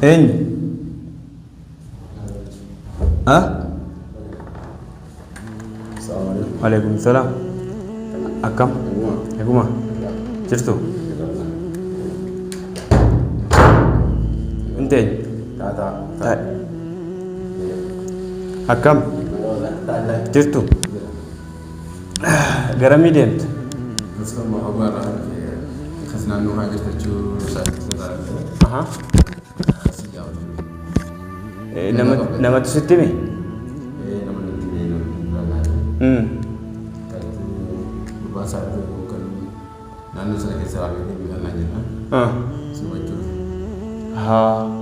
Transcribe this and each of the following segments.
Eenyu? Waalaikum salaam. Akkam? Eeguma? Jirtu? Inteenyu? Akkam? Jirtu? Garamii deemtu? Namatu sitti himi?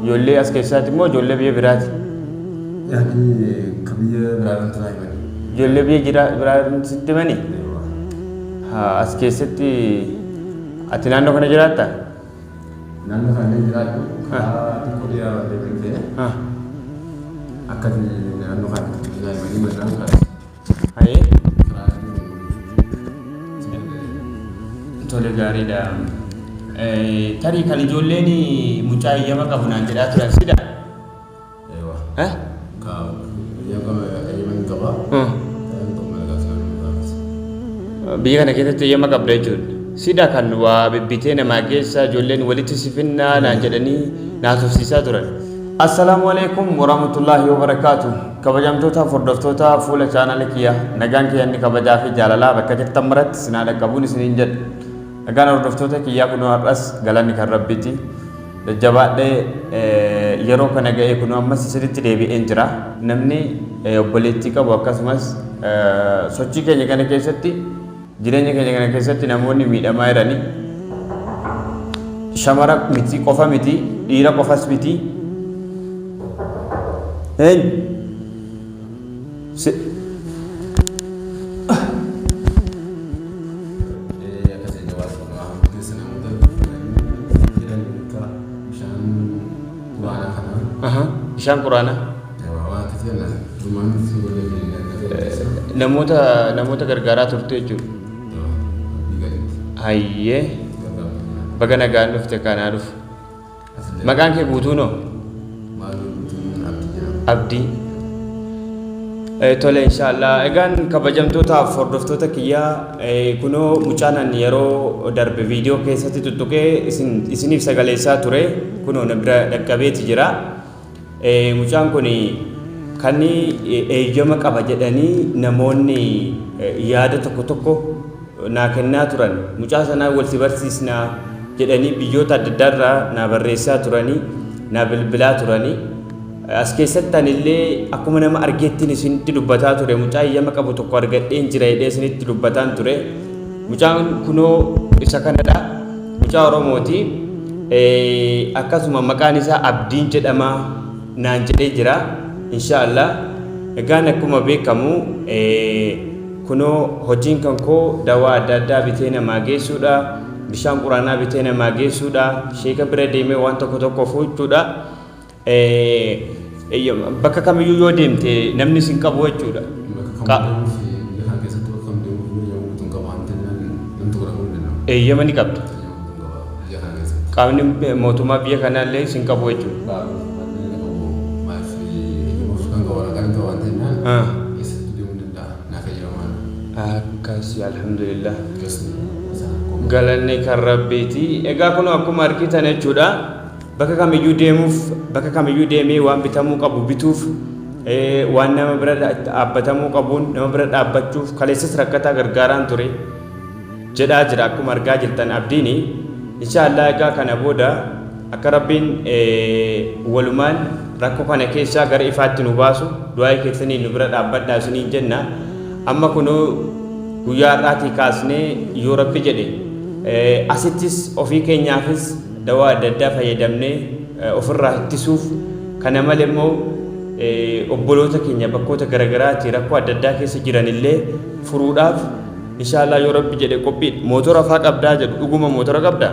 Ijoollee as keessaati immoo ijoollee biyya biraati? Ijoollee biyya biraati sitti himanii? As keessatti ati naannoo kana jiraatta? Naannoo kana jiraatu xiqqoo dhiiraa deemtee akka naannoo kana daa'imanii maqaan kaasa. Tole gaariidha. Tarii kan ijoolleen mucaa eeyyama qabu naan jedhaa turan sida? Biyya kana keessatti eeyyama qabda jechuudha. Sida kan waa bibbitee namaa keessa ijoolleen walitti sifinnaa naan jedhanii naasofsiisaa turan. Assalaamu alaikum warahmatullahi wabarakatuh. Kabajamtoota hordoftoota fuula chaanala kiyya nagaan kiyya inni kabajaa fi jaalalaa bakka jirtan maratti sinaa dhaqqabuun isiniin jedha. Nagaan hordoftoota kiyyaa kun har'as galanni kan rabbiiti. Jajjabaadhee yeroo kana ga'ee kun ammas isinitti deebi'een jira. Namni obboleettii qabu akkasumas sochii keenya kana keessatti jireenya keenya kana keessatti namoonni miidhamaa jiranii shamara miti qofa miti dhiira qofas miti. Bishaan quraana namoota gargaaraa turte jechuudha. Hayyee baga nagaan dhufte kanaa dhufu. Maqaan kee guutuunoo? Abdii. Tole inshallah egaan kabajamtootaaf hordoftoota kiyyaa kunoo mucaanan yeroo darbe viidiyoo keessatti tuttuqee isiniif sagaleessaa ture kunoo na bira dhaqqabeeti jira. Mucaan kun kan eeyyama qaba jedhanii namoonni yaada tokko tokko naa kennaa turan. Mucaa sanaa wal si barsiisnaa jedhanii biyyoota adda addaarraa naa barreessaa turanii naa bilbilaa turanii. As keessatti anillee akkuma nama argeettiin isinitti dubbataa ture. Mucaa eeyyama qabu tokko argadheen jira jedhee isinitti dubbataan ture. Mucaan kunoo isa kanadha. Mucaa Oromooti. Akkasuma maqaan isaa Abdiin jedhama naan jedhee jira. Inshaallah egaan akkuma beekamu kunoo hojiin kan koo dawaa adda addaa bitee namaa geessuudha. Bishaan quraanaa bitee namaa geessuudha. Sheeka bira deemee waan tokko tokko fuuchuudha. Bakka kamiyyuu yoo deemte namni sin qabu jechuudha. Eeyyama ni qabda. Qaamni mootummaa biyya kanaallee sin qabu jechuudha. Akkasii alhamdulillah. Galanni kan rabbiiti. Egaa kun akkuma argitan jechuudha. Bakka kamiyyuu deemuuf bakka kamiyyuu deemee waan bitamuu qabu bituuf waan nama bira dhaabbatamuu qabuun nama bira dhaabbachuuf kaleessas rakkataa gargaaraan ture jedhaa jira akkuma argaa jirtan Abdiini. Inshaallah egaa kana booda akka rabbiin walumaan rakkoo kana keessaa gara ifaatti nu baasu du'aa keessanii nu bira dhaabbadhaa isiniin jenna. Amma kunoo guyyaa har'aatii kaasnee yoo rabbi jedhe asittis ofii keenyaafis dawaa adda addaa fayyadamnee ofirraa ittisuuf kana malee immoo obboloota keenya bakkoota garagaraatti rakkoo adda addaa keessa jiranillee furuudhaaf inshaallah yoo rabbi jedhe qophii. Mootora faa qabdaa jedhu dhuguma mootora qabdaa?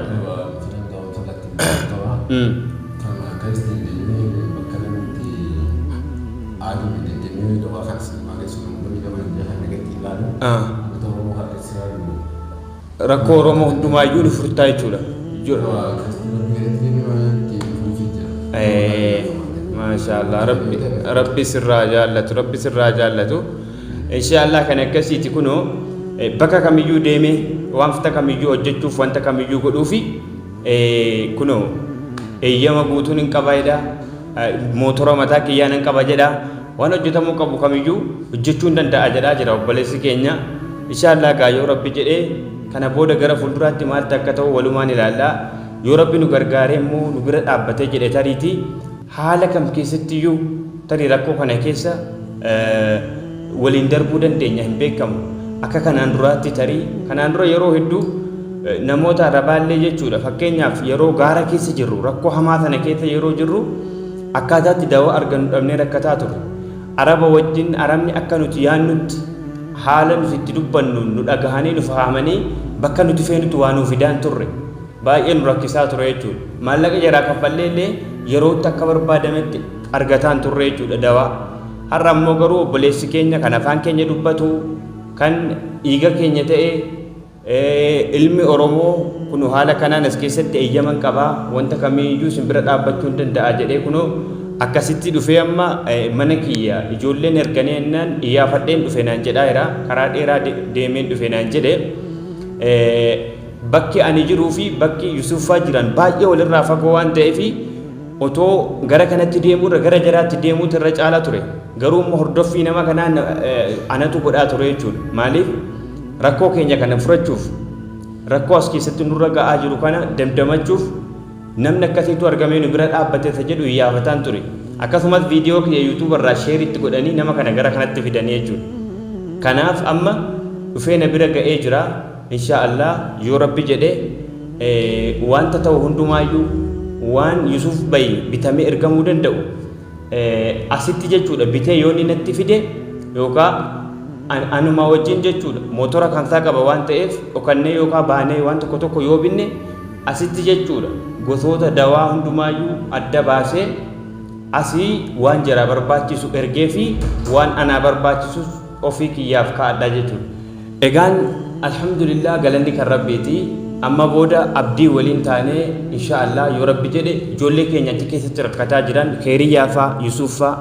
Rakkoo Oromoo hundumaayyuu ni furtaa jechuudha. maashaallah rabbi sirraa jaallatu inshaallah kan akkasiiti kunoo bakka kamiyyuu deemee wanta kamiyyuu hojjechuuf wanta kamiyyuu godhuufi kunoo eeyyama guutuun hin qabaayedha mootora mataa kiyyaan hin qaba jedha waan hojjetamuu qabu kamiyyuu hojjechuu hin danda'a jedhaa jira obboleessi keenya inshaallah gaayoo rabbi jedhee kana booda gara fuulduraatti maaltu akka ta'u walumaan ilaallaa yoo rabbi nu gargaaree immoo nu bira dhaabbatee jedhe tariitii haala kam keessattiyyuu tarii rakkoo kana keessa waliin darbuu dandeenya hin beekamu akka kanaan duraatti tarii kanaan dura yeroo hedduu namoota arabaallee jechuudha fakkeenyaaf yeroo gaara keessa jirru rakkoo hamaa sana keessa yeroo jirru akkaataatti dawaa argannu dhabnee rakkataa turre araba wajjin arabni akka nuti yaannutti haala nuti itti dubbannu nu dhagahanii nu fahamanii bakka nuti feenutti waa nuuf fidaan turre baay'ee nu rakkisaa ture jechuudha maallaqa jaraa kaffallee illee yerootti akka barbaadametti argataan turre jechuudha dawaa har'a ammoo garuu obboleessi keenya kan afaan keenya dubbatu kan dhiiga keenya ta'e ilmi Oromoo kun haala kanaan as keessatti eeyyaman qabaa wanta kamiyyuu simbira dhaabbachuu hin danda'a jedhee kunoo akkasitti dhufee amma mana kiyya ijoolleen erganii ennaan iyyaafadheen dhufe naan jedhaa jira karaa dheeraa deemeen dhufe naan jedhe bakki ani jiruu fi bakki Yusuffaa jiran baay'ee walirraa fagoo waan ta'eef otoo gara kanatti deemuurra gara jaraatti deemuutu irra caala ture garuu immoo hordoffii nama kanaan anatu godhaa ture jechuudha maaliif rakkoo keenya kana furachuuf rakkoo as keessatti nurra ga'aa jiru kana damdamachuuf namni akkasiitu argamee nu bira dhaabbatee isa jedhu iyyaafataan ture akkasumas viidiyoo kiyya yuutuuba irraa sheeritti godhanii nama kana gara kanatti fidanii jechuudha kanaaf amma dhufee na bira ga'ee jira inshaallah yoo rabbi jedhe wanta ta'u hundumaayyuu waan Yusuf bayi bitamee ergamuu danda'u asitti jechuudha bitee yoo inni natti fide yookaan anuma wajjin jechuudha mootora kansaa qaba waan ta'eef dhokannee yookaan baanee waan tokko tokko yoo binne asitti jechuudha gosoota dawaa hundumaayyuu adda baasee asii waan jara barbaachisu ergee fi waan anaa barbaachisu ofii kiyyaaf kaa'adhaa jechuudha egaan alhamdulillah galanni kan rabbiiti amma booda abdii waliin taanee inshaallah yoo rabbi jedhe ijoollee keenya achi keessatti rakkataa jiran Keeriyyaa faa Yusuffaa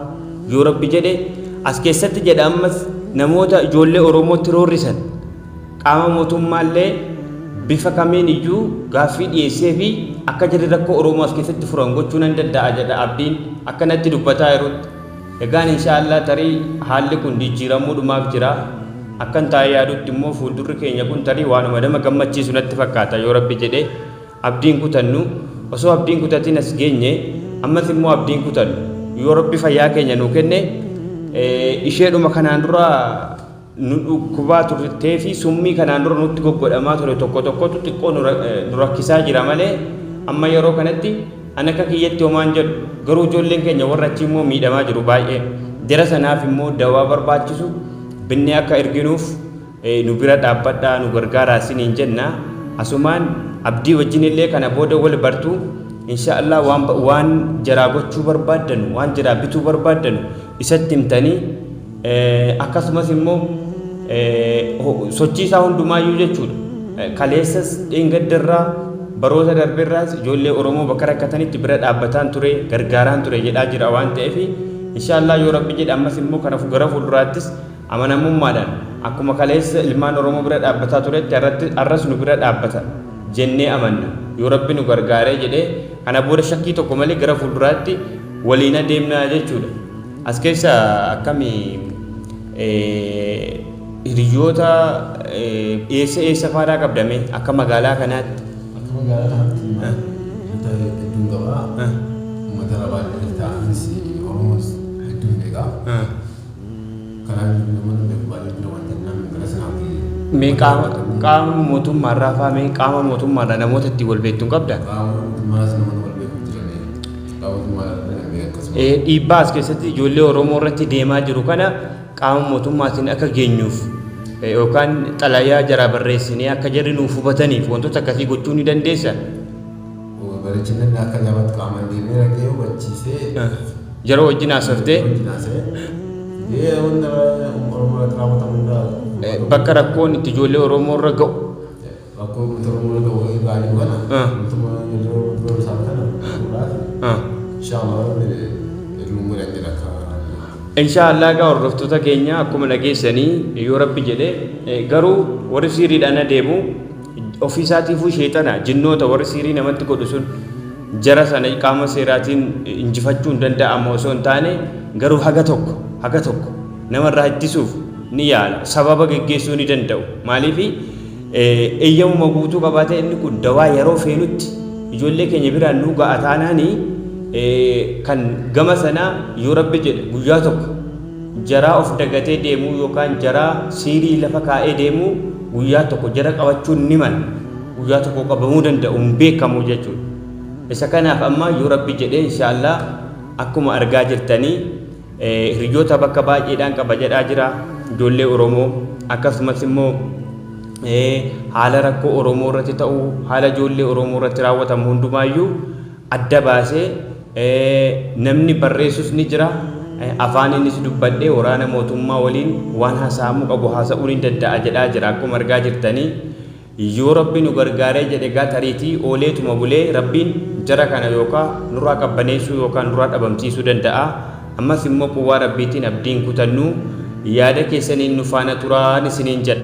yoo rabbi jedhe as keessatti jedha ammas namoota ijoollee Oromootti roorrisan qaama mootummaallee bifa kamiin iyyuu gaaffii dhiyeessee fi akka jirri rakkoo Oromoo as keessatti furan gochuu nan danda'a jedha abdiin akkanatti dubbataa jirutti egaan inshaallah tarii haalli kun jijjiiramuudhumaaf jira akkan taa'ee yaadutti immoo fuuldurri keenya kun tarii waanuma nama gammachiisu natti fakkaata yoo rabbi jedhe abdiin kutannu osoo abdiin kutatiin as geenye ammas immoo abdiin kutannu yoo rabbi fayyaa keenya nuu kenne isheedhuma kanaan dura nu dhukkubaa turtee fi summii kanaan dura nutti goggodhamaa ture tokko tokkotu xiqqoo nu rakkisaa jira malee amma yeroo kanatti an akka kiyyatti homaan jedhu garuu ijoolleen keenya warra achi immoo miidhamaa jiru baay'ee jara sanaaf immoo dawaa barbaachisu binnee akka erginuuf nu bira dhaabbadhaa nu gargaaraa isiniin jenna asumaan abdii wajjin illee kana booda wal bartu inshaallah waan jaraa gochuu barbaaddanu waan jaraa bituu barbaaddanu isatti himtanii akkasumas immoo sochii isaa hundumaayyuu jechuudha kaleessas dheengaddarraa baroota darbeerraas ijoollee Oromoo bakka rakkatanitti bira dhaabbataan ture gargaaraan ture jedhaa jira waan ta'eef inshaallah yoo rabbi jedhe ammas immoo kana gara fuulduraattis amanamummaadhaan akkuma kaleessa ilmaan Oromoo bira dhaabbataa turetti arras nu bira dhaabbata jennee amanna yoo rabbi nu gargaaree jedhe kana booda shakkii tokko malee gara fuulduraatti waliin adeemna jechuudha as keessa akkamii hiriyoota eessa faadaa qabdame akka magaalaa kanaatti hedduun qabaa uummata rabaallee ta'anis Oromoos hedduun eegaa kanaan namoonni beeku baay'ee jira wanta namni gara sanaatti mee qaama mootummaarraa faa mee qaama mootummaarraa namoota itti wal beektuun qabda qaama mootummaas namoonni wal beeku jiranii qaama mootummaarraa akkasuma dhiibbaa as keessatti ijoollee Oromoo irratti deemaa jiru kana qaama mootummaatiin akka geenyuuf yookaan xalayaa jara barreessinee akka jarri nuuf hubataniif wantoota akkasii gochuu ni dandeessa. Bareechinni akka jabaatu qaamaan deemee rakkee hubachiisee jara wajjin haasoftee bakka rakkoon itti ijoollee Oromoo irra ga'u. Rakkoo Oromoo irra ga'u gaarii kana mootummaa yeroo isaa kana inshaallah ilmu muda jira ka Inshaallah gaa hordoftoota keenya akkuma dhageessanii yoo rabbi jedhe garuu warri siriidhaan adeemu ofiisaatiifuu sheexana jinnoota warri sirii namatti godhu sun jara sana qaama seeraatiin injifachuu hin danda'amu osoo hin taane garuu haga tokko namarraa ittisuuf ni yaala sababa geggeessuu ni danda'u maaliif eeyyamuma guutuu qabaatee inni kun dawaa yeroo feenutti ijoollee keenya biraan nu ga'a taanaanii kan gama sanaa yoo rabbi jedhe guyyaa tokko jaraa of dagatee deemuu yookaan jaraa siirii lafa kaa'ee deemuu guyyaa tokko jara qabachuun ni mala guyyaa tokko qabamuu danda'u hin beekamu jechuudha. Isa kanaaf amma yoo rabbi jedhee inshaallah akkuma argaa jirtanii hiriyoota bakka baay'eedhaan qaba jedhaa jira ijoollee Oromoo akkasumas immoo haala rakkoo Oromoo irratti ta'uu haala ijoollee Oromoo irratti raawwatamu hundumaayyuu adda baasee namni barreessus ni jira afaanis dubbadhee waraana mootummaa waliin waan haasa'amuu qabu haasa'uu ni danda'a jedhaa jira akkuma argaa jirtanii yoo rabbi nu gargaaree jedhe gaa tariitii ooleetuma bulee rabbiin jara kana yookaan nurraa qabbaneessuu yookaan nurraa dhabamsiisuu danda'a ammas immoo quwwaa rabbiitiin abdiin kutannu yaada keessaniin nu faana turaan isiniin jedha